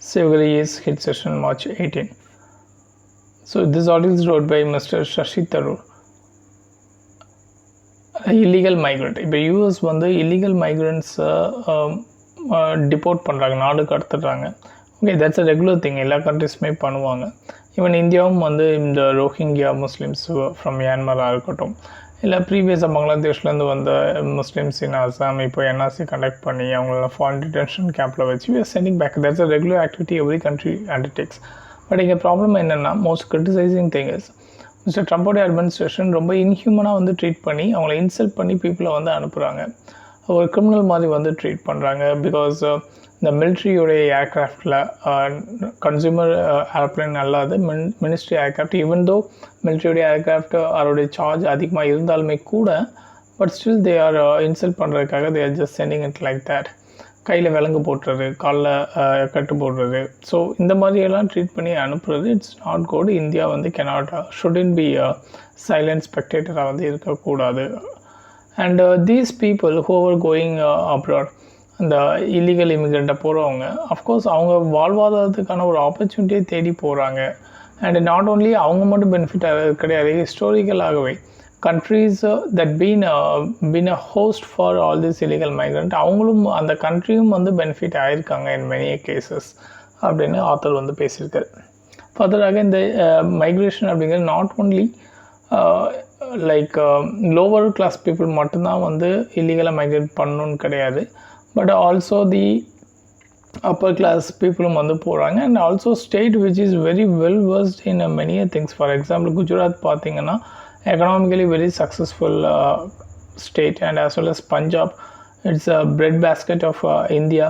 Sivagari is hit session March 18. So this article is wrote by Mr. Shashi Tharoor. Illegal migrant. இப்போ US வந்து illegal மைக்ரண்ட்ஸை deport பண்ணுறாங்க, நாடு கடத்துடுறாங்க. Okay, that's a regular thing, எல்லா கண்ட்ரிஸுமே பண்ணுவாங்க. ஈவன் இந்தியாவும் வந்து இந்த ரோஹிங்கியா முஸ்லீம்ஸ் ஃப்ரம் மியான்மராக இருக்கட்டும், இல்லை ப்ரீவியஸாக பங்களாதேஷ்லேருந்து வந்த முஸ்லீம்ஸ் இன் அசாம் இப்போ என்ஆர்சி கண்டக்ட் பண்ணி அவங்கள ஃபாரின் டிடென்ஷன் கேம்பில் வச்சு we are sending back. That's a regular activity every country undertakes. But இங்கே ப்ராப்ளம் என்னென்னா, most criticising thing is mister ட்ரம்போடைய அட்மினிஸ்ட்ரேஷன் ரொம்ப இன்ஹியூமனாக வந்து ட்ரீட் பண்ணி அவங்கள இன்சல்ட் பண்ணி பீப்புளை வந்து அனுப்புகிறாங்க. ஒரு கிரிமினல் மாதிரி வந்து ட்ரீட் பண்ணுறாங்க. பிகாஸ் இந்த மிலிட்ரியோடைய ஏர்க்ராஃப்டில் கன்சியூமர் ஏர்ப்ளைன் அல்லாது மினிஸ்ட்ரி ஏர்க்ராஃப்ட், ஈவன் தோ மிலிட்ரியோடைய ஏர்க்ராஃப்ட் அதோடைய சார்ஜ் அதிகமாக இருந்தாலுமே கூட, but still they are insult பண்ணுறதுக்காக they are just sending it like that. கையில் விலங்கு போட்டுறது, காலில் கட்டு போடுறது, ஸோ இந்த மாதிரியெல்லாம் ட்ரீட் பண்ணி அனுப்புறது இட்ஸ் நாட் குட். இந்தியா வந்து ஷுடன்ட் பி சைலண்ட் ஸ்பெக்டேட்டராக வந்து இருக்கக்கூடாது. And these people who are going abroad, அந்த இல்லீகல் இமிக்ரெண்ட்டை போகிறவங்க, அஃப்கோர்ஸ் அவங்க வாழ்வாதாரத்துக்கான ஒரு ஆப்பர்ச்சுனிட்டியை தேடி போகிறாங்க. அண்ட் நாட் ஓன்லி அவங்க மட்டும் பெனிஃபிட் கிடையாது, ஹிஸ்டாரிக்கலாகவே countries that been a host for all this illegal migrant, அவங்களும் அந்த கண்ட்ரியும் வந்து பெனிஃபிட் ஆகிருக்காங்க in many cases அப்படின்னு ஆத்தர் வந்து பேசியிருக்காரு. ஃபர்தராக இந்த மைக்ரேஷன் அப்படிங்கிறது not only like lower class people மட்டும்தான் வந்து இல்லீகலாக மைக்ரேட் பண்ணணுன்னு கிடையாது, but also the upper class பீப்புளும் வந்து போகிறாங்க. And also state which is very well versed in many things. For example Gujarat பார்த்தீங்கன்னா economically very successful state, and as well as Punjab, it's a bread basket of India.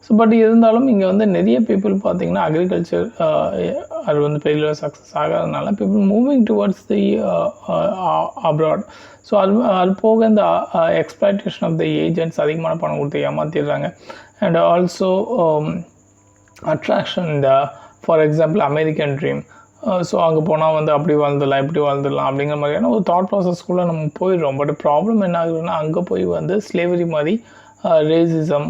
So but இருந்தாலும் இங்கே வந்து நிறைய people பார்த்தீங்கன்னா agriculture அது வந்து பெரிய success ஆகாதனால people moving towards the abroad. So அது போக இந்த எக்ஸ்ப்ளாய்டேஷன் ஆஃப் த ஏஜென்ட்ஸ் அதிகமான பணம் கொடுத்து ஏமாற்றிடுறாங்க. அண்ட் ஆல்சோ அட்ராக்ஷன், இந்த for example American dream, so அங்கே போனால் வந்து அப்படி வாழ்ந்துடலாம் இப்படி வாழ்ந்துடலாம் அப்படிங்கிற மாதிரியான ஒரு தாட் ப்ராசஸ்க்குள்ளே நம்ம போயிடுறோம். பட் ப்ராப்ளம் என்ன ஆகுதுன்னா, அங்கே போய் வந்து ஸ்லேவரி மாதிரி racism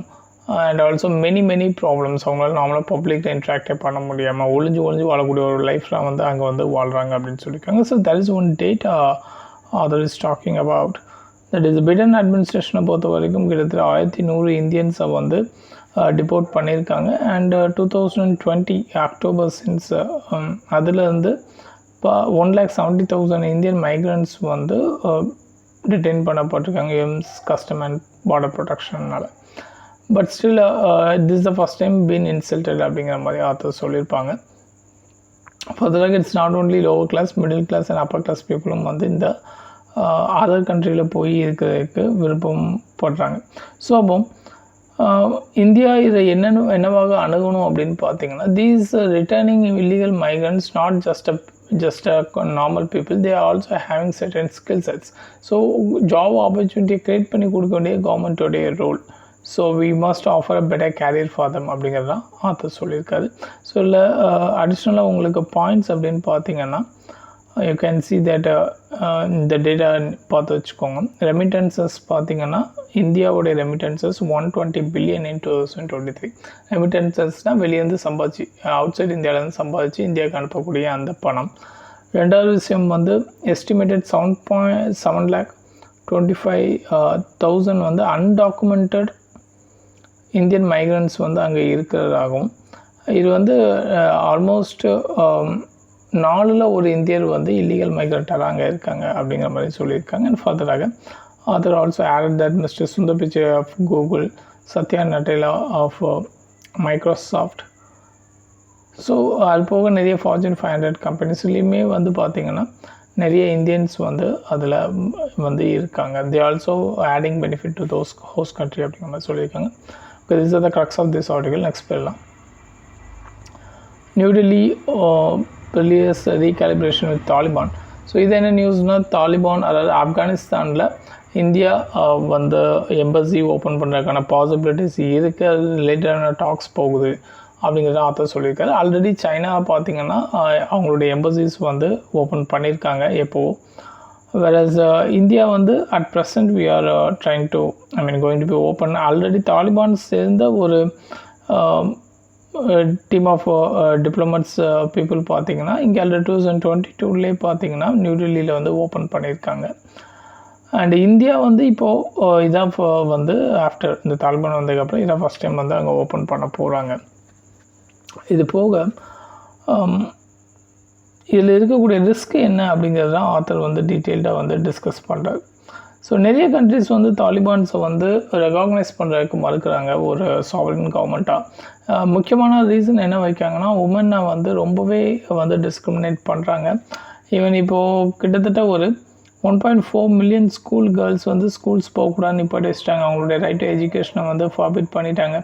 and also many problems, அவங்களால நார்மலாக பப்ளிக்கில் இன்ட்ராக்டே பண்ண முடியாமல் ஒளிஞ்சு வாழக்கூடிய ஒரு லைஃப்லாம் வந்து அங்கே வந்து வாழ்கிறாங்க அப்படின்னு சொல்லியிருக்காங்க. So that is one data other is talking about. That is Biden அட்மினிஸ்ட்ரேஷனை பொறுத்த வரைக்கும் கிட்டத்தட்ட 1100 இந்தியன்ஸை வந்து டிபோர்ட் பண்ணியிருக்காங்க. அண்ட் 2020 அக்டோபர் சின்ஸ் அதுலேருந்து இப்போ 1,70,000 இந்தியன் மைக்ரண்ட்ஸ் வந்து டிடெயின் பண்ணப்பட்டிருக்காங்க எம்ஸ் கஸ்டம் அண்ட் பார்டர் ப்ரொடெக்ஷனால். But still this the first time been insulted அப்படிங்கிற மாதிரி ஆத்தர் சொல்லியிருப்பாங்க. ஃபர்தராக it's not only lower class, middle class and upper class பீப்புளும் வந்து இந்த அதர் கண்ட்ரியில் போய் இருக்கிறதுக்கு விருப்பம் படுறாங்க. ஸோ அப்போ இந்தியா இதை என்னவாக அணுகணும் அப்படின்னு பார்த்தீங்கன்னா, these returning illegal migrants not just a normal people, they are also having certain skill sets. So job ஆப்பர்ச்சுனிட்டியை க்ரியேட் பண்ணி கொடுக்க வேண்டிய கவர்மெண்ட்டோடைய role. So we must offer a better career for them அப்படிங்கிறது தான் ஆத்தர் சொல்லியிருக்காரு. ஸோ இல்லை அடிஷ்னலாக உங்களுக்கு பாயிண்ட்ஸ் அப்படின்னு பார்த்தீங்கன்னா, யூ கேன் சி தட் இந்த டேட்டா பார்த்து வச்சுக்கோங்க. ரெமிட்டன்சஸ் பார்த்தீங்கன்னா, இந்தியாவோடைய ரெமிட்டன்சஸ் 120 பில்லியன் in 2023. ரெமிட்டன்சஸ்னால் வெளியேருந்து சம்பாதிச்சு, அவுட் சைட் இந்தியாவிலேருந்து சம்பாதிச்சு இந்தியாவுக்கு அனுப்பக்கூடிய அந்த பணம். ரெண்டாவது விஷயம் வந்து எஸ்டிமேட்டட் 7.7 lakh 25,000 வந்து அன்டாக்குமெண்டட் இந்தியன் மைக்ரண்ட்ஸ் வந்து அங்கே இருக்கிறதாகவும், இது வந்து ஆல்மோஸ்ட் 4ல் ஒரு இந்தியர் வந்து இல்லீகல் மைக்ரண்ட்டாக அங்கே இருக்காங்க அப்படிங்கிற மாதிரி சொல்லியிருக்காங்க. அண்ட் ஃபர்தராக author also added that mister Sundar Pichai of Google, Satya Nadella of Microsoft, so அது போக நிறைய ஃபார்ச்சூன் 500 கம்பெனிஸ்லேயுமே வந்து பார்த்திங்கன்னா நிறைய இந்தியன்ஸ் வந்து அதில் வந்து இருக்காங்க. They also adding benefit to those host country அப்படிங்கிற மாதிரி சொல்லியிருக்காங்க. This are the crux of this article. Next போயிடலாம். New Delhi release recalibration with Taliban. So இது என்ன நியூஸ்னால், தாலிபான் அதாவது ஆப்கானிஸ்தானில் இந்தியா வந்து எம்பசி ஓப்பன் பண்ணுறதுக்கான பாசிபிலிட்டிஸ் இருக்குது, அது ரிலேட்டடான டாக்ஸ் போகுது அப்படிங்கிறத ஆத்தர் சொல்லியிருக்காரு. ஆல்ரெடி சைனா பார்த்திங்கன்னா அவங்களுடைய எம்பசிஸ் வந்து ஓப்பன் பண்ணியிருக்காங்க எப்போது. வேறஸ் இந்தியா வந்து at present we are trying to going to be open. Already Taliban சேர்ந்த ஒரு டீம் ஆஃப் டிப்ளமேட்ஸ் பீப்புள் பார்த்தீங்கன்னா இங்கே ஆல்ரெடி 2022 பார்த்தீங்கன்னா நியூ டெல்லியில் வந்து ஓப்பன் பண்ணியிருக்காங்க. அண்ட் இந்தியா வந்து இப்போது இதான் வந்து ஆஃப்டர் இந்த தாலிபான் வந்ததுக்கப்புறம் இதான் ஃபஸ்ட் டைம் வந்து அங்கே ஓப்பன் பண்ண போகிறாங்க. இது போக இதில் இருக்கக்கூடிய ரிஸ்க் என்ன அப்படிங்கிறது தான் ஆத்தர் வந்து டீட்டெயில்டாக வந்து டிஸ்கஸ் பண்ணுறாரு. ஸோ நிறைய கண்ட்ரிஸ் வந்து தாலிபான்ஸை வந்து ரெகாக்னைஸ் பண்ணுறதுக்கு மறுக்கிறாங்க ஒரு சாவரின் கவர்மெண்ட்டாக. முக்கியமான ரீசன் என்ன வைக்காங்கன்னா உமனை வந்து ரொம்பவே வந்து டிஸ்கிரிமினேட் பண்ணுறாங்க. ஈவன் இப்போது கிட்டத்தட்ட ஒரு 1.4 மில்லியன் ஸ்கூல் கேர்ள்ஸ் வந்து ஸ்கூல்ஸ் போகக்கூடாதுன்னு நிப்பாட்டி வச்சுட்டாங்க. அவங்களுடைய ரைட் டு எஜுகேஷனை வந்து ஃபார்பிட் பண்ணிட்டாங்க.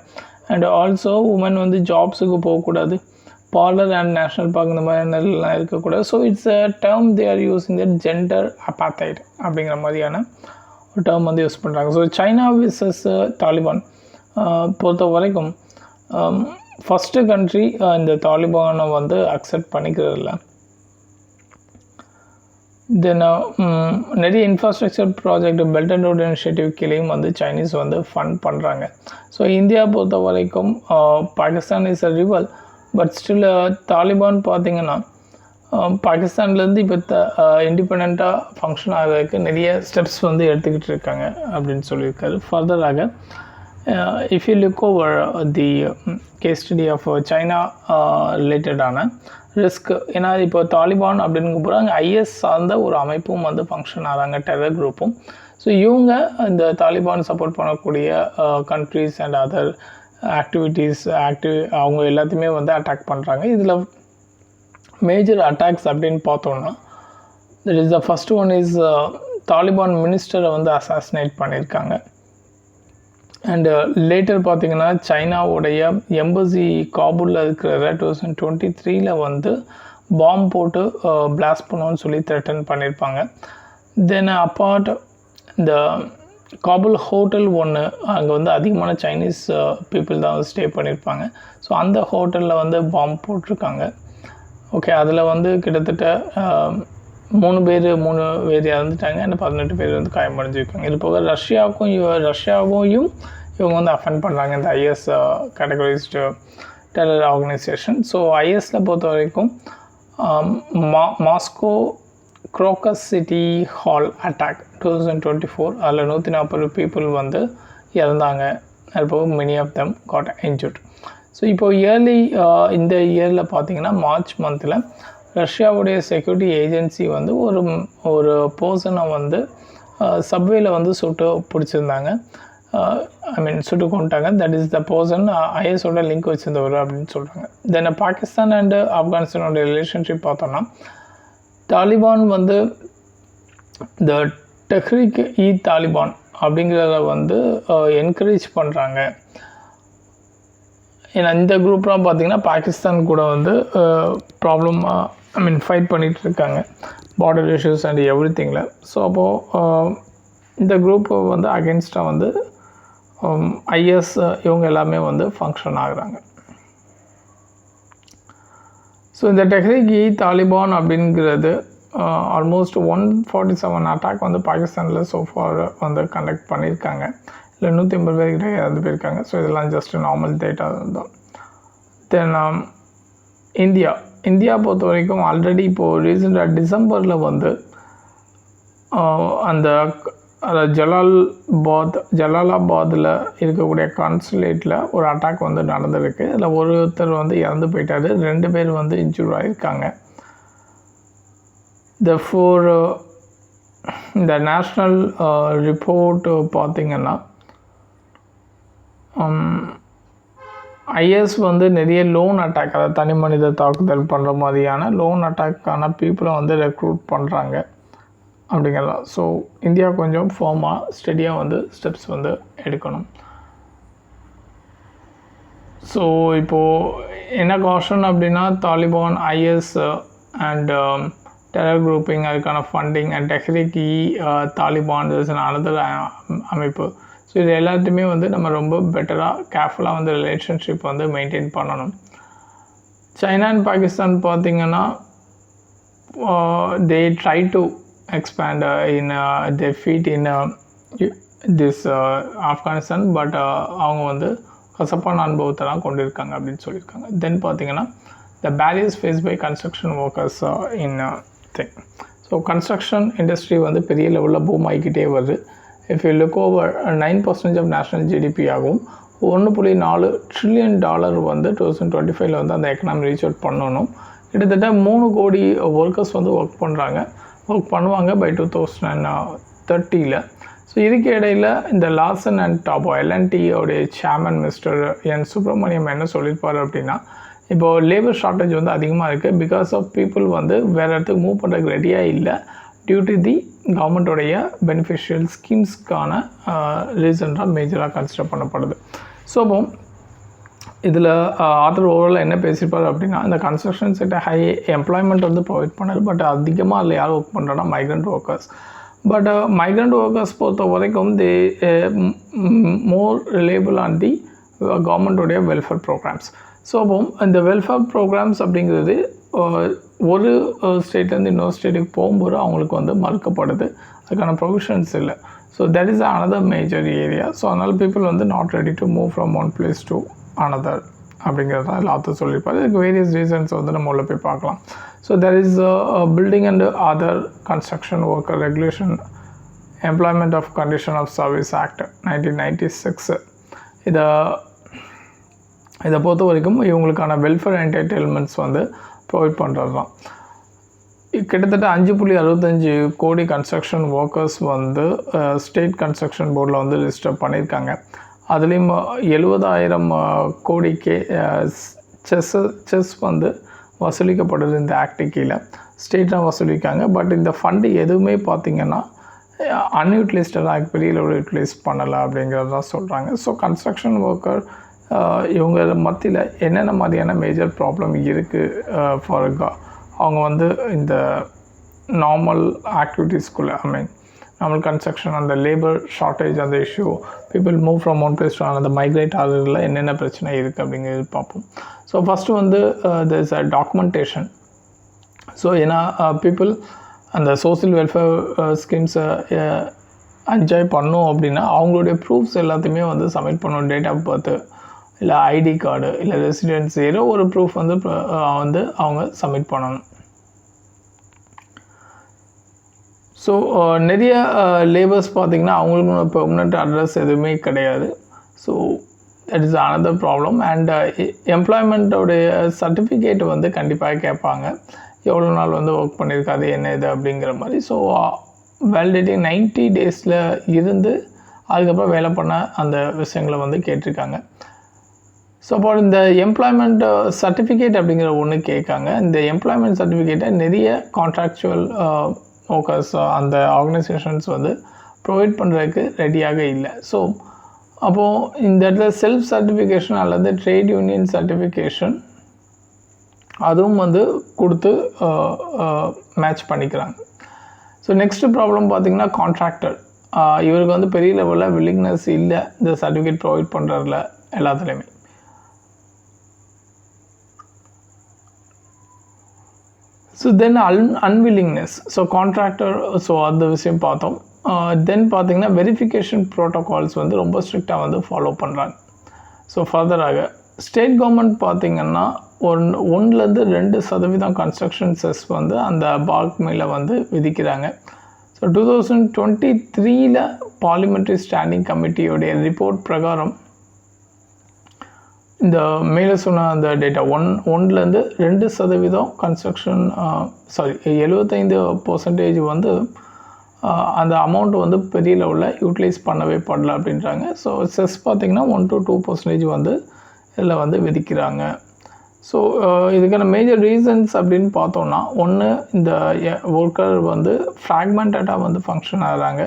அண்ட் ஆல்சோ உமன் வந்து ஜாப்ஸுக்கு போகக்கூடாது, பார்லர் அண்ட் நேஷ்னல் பார்க் இந்த மாதிரிலாம் இருக்கக்கூடாது. So it's a term they are using the gender apartheid அப்படிங்கிற மாதிரியான ஒரு டேர்ம் வந்து யூஸ் பண்ணுறாங்க. ஸோ சைனா விசஸ் தாலிபான் பொறுத்த வரைக்கும் ஃபஸ்ட்டு கண்ட்ரி இந்த தாலிபானை வந்து அக்செப்ட் பண்ணிக்கிறதில்ல. தென் நிறைய infrastructure project belt and road initiative கீழேயும் வந்து சைனீஸ் வந்து ஃபண்ட் பண்ணுறாங்க. ஸோ இந்தியா பொறுத்த வரைக்கும் Pakistan is a rival, but still Taliban பார்த்திங்கன்னா பாகிஸ்தான்லேருந்து இப்போ இண்டிபெண்ட்டாக ஃபங்க்ஷன் ஆகிறதுக்கு நிறைய ஸ்டெப்ஸ் வந்து எடுத்துக்கிட்டு இருக்காங்க அப்படின்னு சொல்லியிருக்காரு. ஃபர்தராக if you look over the case study of China ரிலேட்டடான ரிஸ்க், ஏன்னா இப்போ தாலிபான் அப்படின்னு போகிறாங்க ஐஎஸ் சார்ந்த ஒரு அமைப்பும் வந்து ஃபங்க்ஷன் ஆகிறாங்க, டெரர் குரூப்பும். ஸோ இவங்க இந்த தாலிபான் சப்போர்ட் பண்ணக்கூடிய கண்ட்ரிஸ் அண்ட் அதர் ஆக்டிவிட்டீஸ் அவங்க எல்லாத்தையுமே வந்து அட்டாக் பண்ணுறாங்க. இதில் மேஜர் அட்டாக்ஸ் அப்படின்னு பார்த்தோன்னா that is the first one is Taliban மினிஸ்டரை வந்து அசாசினேட் பண்ணியிருக்காங்க. அண்டு லேட்டர் பார்த்திங்கன்னா சைனாவுடைய எம்பசி காபூலில் இருக்கிற 2023 வந்து பாம்பு போட்டு பிளாஸ்ட் பண்ணுவோன்னு சொல்லி த்ரெட்டன் பண்ணியிருப்பாங்க. தென் அப்பார்ட் இந்த காபூல் ஹோட்டல் ஒன்று, அங்கே வந்து அதிகமான சைனீஸ் பீப்புள் தான் வந்து ஸ்டே பண்ணியிருப்பாங்க. ஸோ அந்த ஹோட்டலில் வந்து பாம்பு போட்டிருக்காங்க. ஓகே, அதில் வந்து கிட்டத்தட்ட 3 பேர் இறந்துட்டாங்க, இன்னும் 18 பேர் வந்து காயமடைஞ்சிருக்காங்க. இது போக ரஷ்யாவையும் இவங்க வந்து அஃபெண்ட் பண்ணுறாங்க இந்த IS categorised terror organisation. So ஐஎஸில் பொறுத்த வரைக்கும் Moscow Crocus City Hall attack 2024 அதில் 140 பீப்புள் வந்து இறந்தாங்க. அது போக many of them got injured. So இப்போது இந்த இயரில் பார்த்திங்கன்னா மார்ச் மந்தில் ரஷ்யாவுடைய செக்யூரிட்டி ஏஜென்சி வந்து ஒரு பர்சனை வந்து சப்வேல வந்து சுட்டு பிடிச்சிருந்தாங்க, சுட்டு கொண்டாங்க. தட் இஸ் த பர்சன் ஐஎஸோட லிங்க் வச்சுருந்தவர் அப்படின்னு சொல்கிறாங்க. தென் பாகிஸ்தான் அண்டு ஆப்கானிஸ்தானோட ரிலேஷன்ஷிப் பார்த்தோன்னா தாலிபான் வந்து இந்த தெஹ்ரீக் இ தாலிபான் அப்படிங்கிறத வந்து என்கரேஜ் பண்ணுறாங்க. ஏன்னா இந்த குரூப்லாம் பார்த்திங்கன்னா பாகிஸ்தான் கூட வந்து ஃபைட் பண்ணிகிட்டு இருக்காங்க பார்டர் இஷ்யூஸ் அண்ட் எவ்ரி திங்கில். ஸோ அப்போது இந்த குரூப் வந்து அகென்ஸ்டாக வந்து ஐஎஸ் இவங்க எல்லாமே வந்து ஃபங்க்ஷன் ஆகுறாங்க. ஸோ இந்த தெஹ்ரீக் இ தாலிபான் அப்படிங்கிறது ஆல்மோஸ்ட் 147 அட்டாக் வந்து பாகிஸ்தானில் சோஃபார் வந்து கண்டக்ட் பண்ணியிருக்காங்க. இல்லை 150 பேர்கிட்ட இறந்து போயிருக்காங்க. ஸோ இதெல்லாம் ஜஸ்ட் நார்மல் டேட்டா தான். தென் இந்தியா பொறுத்த வரைக்கும் ஆல்ரெடி இப்போது ரீசெண்டாக டிசம்பரில் வந்து அந்த ஜலாலாபாத்தில் இருக்கக்கூடிய கான்சுலேட்டில் ஒரு அட்டாக் வந்து நடந்திருக்கு. அதில் ஒருத்தர் வந்து இறந்து போயிட்டார், 2 பேர் வந்து இன்ஜூர் ஆகியிருக்காங்க. இந்த நேஷ்னல் ரிப்போர்ட் பார்த்திங்கன்னா ஐஎஸ் வந்து நிறைய லோன் அட்டாக், அதாவது தனி மனித தாக்குதல் பண்ணுற மாதிரியான லோன் அட்டாக்கான பீப்புளை வந்து ரெக்ரூட் பண்ணுறாங்க அப்படிங்கிறதான். ஸோ இந்தியா கொஞ்சம் ஃபார்மாக ஸ்டடியாக வந்து ஸ்டெப்ஸ் வந்து எடுக்கணும். ஸோ இப்போது என்ன காஷன் அப்படின்னா Taliban, IS and terror grouping, அதுக்கான funding and Tehreek e Taliban another அமைப்பு. ஸோ இது எல்லாத்தையுமே வந்து நம்ம ரொம்ப பெட்டராக கேர்ஃபுல்லாக வந்து ரிலேஷன்ஷிப் வந்து மெயின்டைன் பண்ணணும். சைனா அண்ட் பாகிஸ்தான் பார்த்திங்கன்னா they try to expand in their feet in this Afghanistan, but அவங்க வந்து கசப்பான அனுபவத்தை தான் கொண்டிருக்காங்க அப்படின்னு சொல்லியிருக்காங்க. தென் பார்த்தீங்கன்னா the barriers faced by construction workers in thing. So construction industry வந்து பெரிய லெவலில் பூம் ஆகிக்கிட்டே வருது. If you look over 9% of national GDP ஆகும். $1.4 trillion வந்து 2025 வந்து அந்த எக்கனாமி ரீச் அவுட் பண்ணணும். கிட்டத்தட்ட 3 கோடி ஒர்க்கர்ஸ் வந்து ஒர்க் பண்ணுவாங்க பை 2030. ஸோ இதுக்கு இடையில் இந்த லார்சன் அண்ட் டாபோ எல்என்டியோடைய சேர்மன் மிஸ்டர் என் சுப்பிரமணியம் என்ன சொல்லியிருப்பார் அப்படின்னா, இப்போது லேபர் ஷார்ட்டேஜ் வந்து அதிகமாக இருக்குது. பிகாஸ் ஆஃப் பீப்புள் வந்து வேறு இடத்துக்கு மூவ் பண்ணுறதுக்கு ரெடியாக இல்லை டியூ டு தி கவர்மெண்ட்டோடைய பெனிஃபிஷியல் ஸ்கீம்ஸ்க்கான ரீசன்டாக மேஜராக கன்சிடர் பண்ணப்படுது. ஸோ அப்போ இதில் ஆத்தர் ஓவரால் என்ன பேசியிருப்பார் அப்படின்னா, இந்த கன்ஸ்ட்ரக்ஷன் செக்டர் ஹை எம்ப்ளாய்மெண்ட் வந்து ப்ரொவைட் பண்ணார். பட் அதிகமாக அதில் யார் ஒர்க் பண்ணுறோன்னா migrant workers. But migrant workers பொறுத்த வரைக்கும் they more reliable on the கவர்மெண்ட்டோடைய வெல்ஃபேர் ப்ரோக்ராம்ஸ். ஸோ அப்போ இந்த வெல்ஃபேர் ப்ரோக்ராம்ஸ் அப்படிங்கிறது ஒரு ஸ்டேட்லேருந்து இன்னொரு ஸ்டேட்டுக்கு போகும்போது அவங்களுக்கு வந்து மறுக்கப்படுது, அதுக்கான ப்ரொவிஷன்ஸ் இல்லை. So that is another major area. So அதனால் பீப்புள் வந்து not ready to move from one place to another அப்படிங்கிறது தான் எல்லாத்தையும் சொல்லியிருப்பாரு. இதுக்கு வேரியஸ் ரீசன்ஸ் வந்து நம்ம உள்ள போய் பார்க்கலாம். So there is building and other construction worker regulation employment of condition of service act 1996. இதை பொறுத்த வரைக்கும் இவங்களுக்கான வெல்ஃபேர் என்டர்டெயின்மெண்ட்ஸ் வந்து ப்ரொவைட் பண்ணுறது தான். கிட்டத்தட்ட 5.65 கோடி கன்ஸ்ட்ரக்ஷன் ஒர்க்கர்ஸ் வந்து ஸ்டேட் கன்ஸ்ட்ரக்ஷன் போர்டில் வந்து ரிஜிஸ்டர் பண்ணியிருக்காங்க. அதுலேயும் 70,000 கோடிக்கு செஸ் வந்து வசூலிக்கப்படுது இந்த ஆக்டு கீழே. ஸ்டேட்டாக வசூலிக்காங்க. பட் இந்த ஃபண்டு எதுவுமே பார்த்திங்கன்னா அன்யூட்டிலைஸ்டாக பெரிய லெவலில் யூட்டிலைஸ் பண்ணலை அப்படிங்கிறது தான் சொல்கிறாங்க. ஸோ கன்ஸ்ட்ரக்ஷன் ஒர்க்கர் இவங்க மத்தியில் என்னென்ன மாதிரியான மேஜர் ப்ராப்ளம் இருக்குது ஃபார் அவங்க வந்து இந்த நார்மல் ஆக்டிவிட்டீஸ்குள்ளே நார்மல் கன்ஸ்ட்ரக்ஷன் அந்த லேபர் ஷார்ட்டேஜ் அந்த issue people move from one place to அந்த மைக்ரேட் ஆகிறதுல என்னென்ன பிரச்சனை இருக்குது அப்படிங்கிறது பார்ப்போம். ஸோ ஃபஸ்ட்டு வந்து there is a documentation. So ஏன்னா பீப்புள் அந்த சோசியல் வெல்ஃபேர் ஸ்கீம்ஸை என்ஜாய் பண்ணோம் அப்படின்னா அவங்களுடைய ப்ரூஃப்ஸ் எல்லாத்தையுமே வந்து சப்மிட் பண்ணணும். டேட் ஆஃப் பர்த்து இல்லை ஐடி கார்டு இல்லை ரெசிடென்ஸ் ஏதோ ஒரு ப்ரூஃப் வந்து அவங்க சப்மிட் பண்ணணும். ஸோ நிறைய லேபர்ஸ் பார்த்திங்கன்னா அவங்களுக்கு பெர்மனெண்ட் அட்ரஸ் எதுவுமே கிடையாது. So that is another problem. And எம்ப்ளாய்மெண்ட்டோடைய சர்டிஃபிகேட் வந்து கண்டிப்பாக கேட்பாங்க, எவ்வளோ நாள் வந்து ஒர்க் பண்ணியிருக்காது என்ன இது அப்படிங்கிற மாதிரி. ஸோ வேலிடிட்டி 90 டேஸில் இருந்து அதுக்கப்புறம் வேலை பண்ண அந்த விஷயங்களை வந்து கேட்டிருக்காங்க. ஸோ அப்போ இந்த எம்ப்ளாய்மெண்ட் சர்டிஃபிகேட் அப்படிங்கிற ஒன்று கேட்காங்க. இந்த எம்ப்ளாய்மெண்ட் சர்டிஃபிகேட்டை நிறைய கான்ட்ராக்சுவல் ஒர்க்கர்ஸ் அந்த ஆர்கனைசேஷன்ஸ் வந்து ப்ரொவைட் பண்ணுறதுக்கு ரெடியாக இல்லை. ஸோ அப்போது இந்த இடத்துல செல்ஃப் சர்டிஃபிகேஷன் அல்லது ட்ரேட் யூனியன் சர்டிஃபிகேஷன் அதுவும் வந்து கொடுத்து மேட்ச் பண்ணிக்கிறாங்க. ஸோ நெக்ஸ்ட்டு ப்ராப்ளம் பார்த்திங்கன்னா கான்ட்ராக்டர். இவருக்கு வந்து பெரிய லெவலில் வில்லிங்னஸ் இல்லை இந்த சர்டிஃபிகேட் ப்ரொவைட் பண்ணுறதுல எல்லாத்துலேயுமே. So then unwillingness. So contractor so அந்த விஷயம் பார்த்தோம். தென் பார்த்திங்கன்னா வெரிஃபிகேஷன் ப்ரோட்டோகால்ஸ் வந்து ரொம்ப ஸ்ட்ரிக்டாக வந்து ஃபாலோ பண்ணுறாங்க. ஸோ ஃபர்தராக ஸ்டேட் கவர்மெண்ட் பார்த்திங்கன்னா 1-2% கன்ஸ்ட்ரக்ஷன் செஸ் வந்து அந்த பால்க் மேலே வந்து விதிக்கிறாங்க. ஸோ 2023 பார்லிமெண்ட்ரி ஸ்டாண்டிங் கமிட்டியோடைய ரிப்போர்ட் பிரகாரம் இந்த மேலே சொன்ன அந்த டேட்டா 1-2% கன்ஸ்ட்ரக்ஷன் 75% வந்து அந்த அமௌண்ட் வந்து பெரிய லெவலில் யூட்டிலைஸ் பண்ணவே படல அப்படின்றாங்க. ஸோ செஸ் பார்த்திங்கன்னா 1-2% வந்து இதில் வந்து விதிக்கிறாங்க. ஸோ இதுக்கான மேஜர் ரீசன்ஸ் அப்படின்னு பார்த்தோன்னா, ஒன்று இந்த ஒர்க்கர் வந்து ஃப்ராக்மெண்டடாக வந்து ஃபங்க்ஷன் ஆகிறாங்க,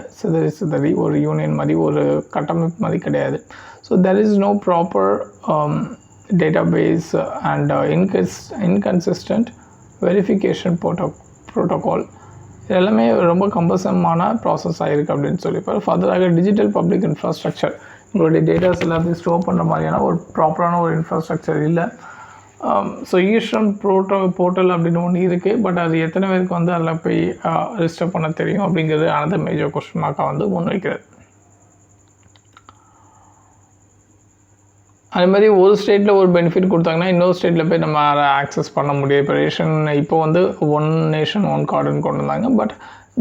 சிதறி ஒரு யூனியன் மாதிரி ஒரு கட்டமைப்பு மாதிரி கிடையாது. So there is no proper database and inconsistent verification protocol எல்லாமே ரொம்ப கம்பல்சமான ப்ராசஸ் ஆகிருக்கு அப்படின்னு சொல்லிப்பார். ஃபர்தராக டிஜிட்டல் பப்ளிக் இன்ஃப்ராஸ்ட்ரக்சர், உங்களுடைய டேட்டாஸ் எல்லாத்தையும் ஸ்டோர் பண்ணுற மாதிரியான ஒரு ப்ராப்பரான ஒரு இன்ஃப்ராஸ்ட்ரக்சர் இல்லை. ஸோ ஈஸ்டர்ன் போர்ட்டல் அப்படின்னு ஒன்று இருக்குது. பட் அது எத்தனை பேருக்கு வந்து அதில் போய் ரிஜிஸ்டர் பண்ண தெரியும் அப்படிங்கிறது அனதர் மேஜர் கொஸ்டின் மார்க்காக வந்து முன்வைக்கிறது. அது மாதிரி ஒரு ஸ்டேட்டில் ஒரு பெனிஃபிட் கொடுத்தாங்கன்னா இன்னொரு ஸ்டேட்டில் போய் நம்ம அதை ஆக்சஸ் பண்ண முடியும். இப்போ ரேஷன் இப்போ வந்து ஒன் நேஷன் ஒன் கார்டுன்னு கொண்டு வந்தாங்க. பட்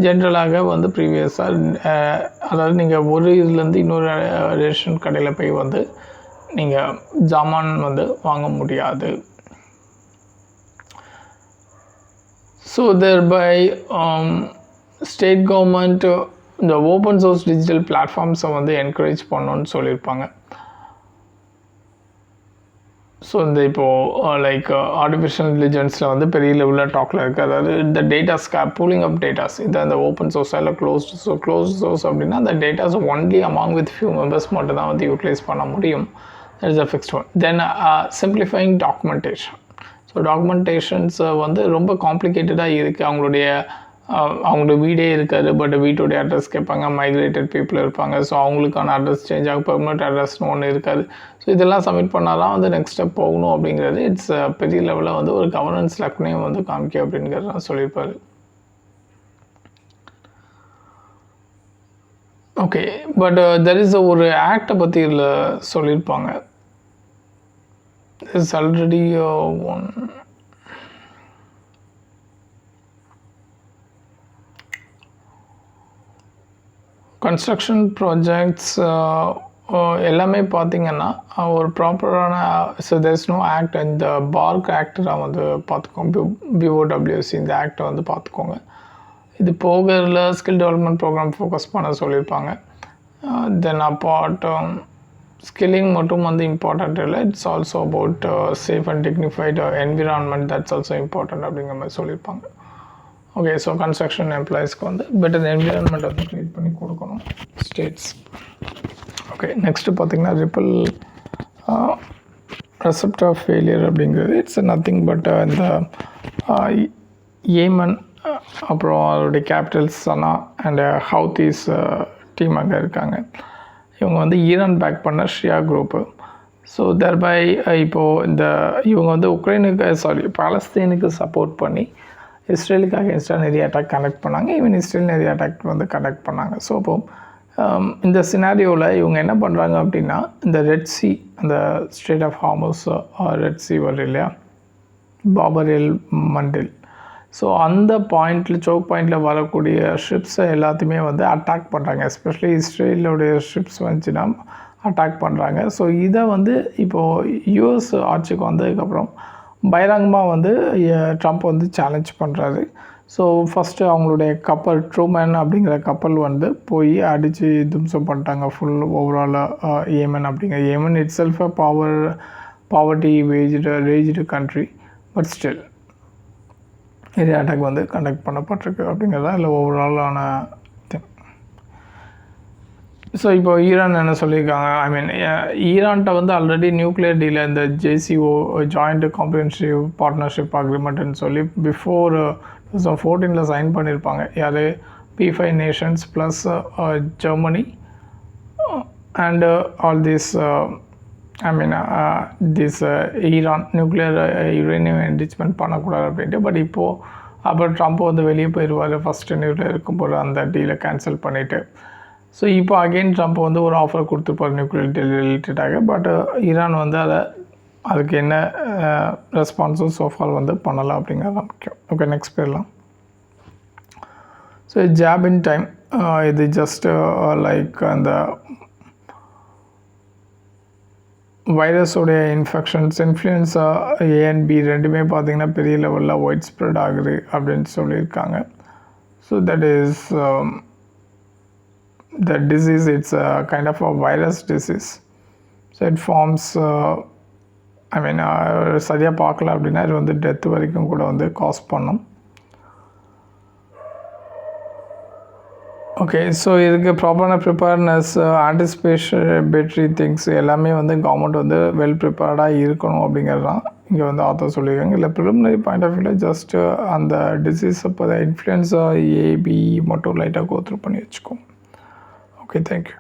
ஜென்ரலாக வந்து ப்ரீவியஸாக அதாவது நீங்கள் ஒரு இதுலேருந்து இன்னொரு ரேஷன் கடையில் போய் வந்து நீங்கள் ஜாமான் வந்து வாங்க முடியாது. ஸோ thereby ஸ்டேட் கவர்மெண்ட் இந்த ஓப்பன் சோர்ஸ் டிஜிட்டல் பிளாட்ஃபார்ம்ஸை வந்து என்கரேஜ் பண்ணணுன்னு சொல்லியிருப்பாங்க. ஸோ இந்த இப்போது லைக் ஆர்டிஃபிஷியல் இன்டெலிஜென்ஸில் வந்து பெரிய லெவலில் டாக்கில் இருக்குது. அதாவது இந்த டேட்டாஸ் பூலிங் அப் டேட்டாஸ் இது அந்த ஓப்பன் சோர்ஸாக இல்லை க்ளோஸ்டு. ஸோ க்ளோஸ்ட் சோர்ஸ் அப்படின்னா அந்த datas only among with few members மட்டும் தான் வந்து யூட்டிலைஸ் பண்ண முடியும். That is a fixed one. Then simplifying documentation. So documentations வந்து ரொம்ப காம்ப்ளிகேட்டடாக இருக்குது. அவங்களோட வீடே இருக்காது, பட் வீட்டோடைய அட்ரஸ் கேட்பாங்க. மைக்ரேட்டட் பீப்புள் இருப்பாங்க, ஸோ அவங்களுக்கான அட்ரஸ் சேஞ்ச் ஆகும். பெர்மனெண்ட் அட்ரஸ்னு ஒன்று இருக்காது. ஸோ இதெல்லாம் சப்மிட் பண்ணால் தான் வந்து நெக்ஸ்ட் ஸ்டெப் போகணும் அப்படிங்கிறது இட்ஸ் பெரிய லெவலில் வந்து ஒரு கவர்னன்ஸ் லக்னையும் வந்து காமிக்க அப்படிங்கிறத சொல்லியிருப்பார். ஓகே, பட் தெர் இஸ் ஒரு ஆக்டை பற்றி இதில் சொல்லியிருப்பாங்க. Is already on construction projects எல்லாமே பார்த்திங்கன்னா ஒரு ப்ராப்பரான so there is no act. இந்த பார்க் ஆக்டராக வந்து பார்த்துக்கோங்க. BOWC இந்த ஆக்டை வந்து பார்த்துக்கோங்க. இது போகிறதுல ஸ்கில் டெவலப்மெண்ட் ப்ரோக்ராம் ஃபோக்கஸ் பண்ண சொல்லியிருப்பாங்க. தென் அப்பார்ட் ஸ்கில்லிங் மட்டும் வந்து இம்பார்ட்டண்ட் இல்லை, it's also about safe and dignified environment that's also important அப்படிங்கிற மாதிரி சொல்லியிருப்பாங்க. ஓகே, ஸோ கன்ஸ்ட்ரக்ஷன் எம்ப்ளாயீஸ்க்கு வந்து பெட்டர் என்விரான்மெண்ட் வந்து க்ரியேட் பண்ணி கொடுக்கணும் ஸ்டேட்ஸ். ஓகே, நெக்ஸ்ட்டு பார்த்திங்கன்னா ரிப்பிள் ரெசப்ட் ஆஃப் ஃபெயிலியர் அப்படிங்கிறது இட்ஸ் நத்திங் பட் இந்த ஏமன் அப்புறம் அதோடைய capital Sana and Houthis team அங்கே இருக்காங்க. இவங்க வந்து ஈரான் பேக் பண்ண ஷியா குரூப்பு. ஸோ தர்பை இப்போது இவங்க வந்து பாலஸ்தீனுக்கு சப்போர்ட் பண்ணி இஸ்ரேலுக்கு அகேன்ஸ்டாக நிறைய அட்டாக் கண்டக்ட் பண்ணாங்க. ஈவன் இஸ்ரேல் நிறைய அட்டாக் வந்து கண்டக்ட் பண்ணாங்க. ஸோ இப்போது இந்த சினாரியோவில் இவங்க என்ன பண்ணுறாங்க அப்படின்னா இந்த ரெட் சி அந்த strait of Hormuz red sea வரும் இல்லையா, பாபர் எல் மண்டில். ஸோ அந்த பாயிண்டில் சோக் பாயிண்டில் வரக்கூடிய ஷிப்ஸை எல்லாத்தையுமே வந்து அட்டாக் பண்ணுறாங்க. எஸ்பெஷலி இஸ்ரேலுடைய ஷிப்ஸ் வந்துச்சுன்னா அட்டாக் பண்ணுறாங்க. ஸோ இதை வந்து இப்போது யூஎஸ் ஆட்சிக்கு வந்ததுக்கப்புறம் பகிரங்கமாக வந்து ட்ரம்ப் வந்து சேலஞ்ச் பண்ணுறாரு. ஸோ ஃபஸ்ட்டு அவங்களுடைய கப்பல் ட்ரூமேன் அப்படிங்கிற கப்பல் வந்து போய் அடித்து தும்சம் பண்ணிட்டாங்க ஃபுல் ஓவராலாக ஏமன் அப்படிங்கிற. Yemen itself poverty ragged country, but still இதே அட்டாக் வந்து கண்டக்ட் பண்ணப்பட்டிருக்கு அப்படிங்கிறது தான் இல்லை ஓவராலான திங். ஸோ இப்போ ஈரான் என்ன சொல்லியிருக்காங்க, ஐ மீன் ஈரான்கிட்ட வந்து ஆல்ரெடி நியூக்ளியர் டீல் இந்த JCPOA ஜாயிண்ட் காம்ப்ரிஹென்சிவ் பார்ட்னர்ஷிப் அக்ரிமெண்ட்டுன்னு சொல்லி பிஃபோர் 2014 சைன் பண்ணியிருப்பாங்க. யார் P5 nations plus Germany and all this I mean this Iran nuclear uranium enrichment பண்ணக்கூடாது அப்படின்ட்டு. பட் இப்போது அப்புறம் ட்ரம்ப் வந்து வெளியே போயிடுவார் ஃபஸ்ட்டு நியூக்ளியர் இருக்கும்போது அந்த டீலை கேன்சல் பண்ணிவிட்டு. ஸோ இப்போ அகெயின் ட்ரம்ப் வந்து ஒரு ஆஃபர் கொடுத்துருப்பார் நியூக்ளியர் டீல் ரிலேட்டடாக. பட் ஈரான் வந்து அதுக்கு என்ன ரெஸ்பான்ஸும் சோஃபால் வந்து பண்ணலாம் அப்படிங்கிறது தான் முக்கியம். ஓகே, நெக்ஸ்ட் போயிடலாம். ஸோ ஜாப் இன் டைம் இது ஜஸ்ட் லைக் அந்த வைரஸோடைய இன்ஃபெக்ஷன்ஸ் இன்ஃப்ளூயன்ஸா A&B ரெண்டுமே பார்த்திங்கன்னா பெரிய லெவலில் ஒயிட் ஸ்ப்ரெட் ஆகுது அப்படின்னு சொல்லியிருக்காங்க. So that is the disease, it's a kind of a virus disease. So it forms I mean சரியாக பார்க்கல அப்படின்னா இது வந்து டெத் வரைக்கும் கூட வந்து காஸ் பண்ணும். ஓகே, ஸோ இதுக்கு ப்ராப்பரான ப்ரிப்பேர்னஸ் ஆன்டிசிபேட்டரி திங்ஸ் எல்லாமே வந்து கவர்மெண்ட் வந்து வெல் ப்ரிப்பேர்டாக இருக்கணும் அப்படிங்கிறது தான் இங்கே வந்து ஆத்தர் சொல்லியிருக்காங்க. இல்லை ப்ரிலிமினரி பாயிண்ட் ஆஃப் வியூவில் ஜஸ்ட் அந்த டிசீஸ் இப்போ இன்ஃப்ளூயன்ஸா AB மட்டும் லைட்டாக கோத்ரூ பண்ணி வச்சுக்கோம். Okay, thank you.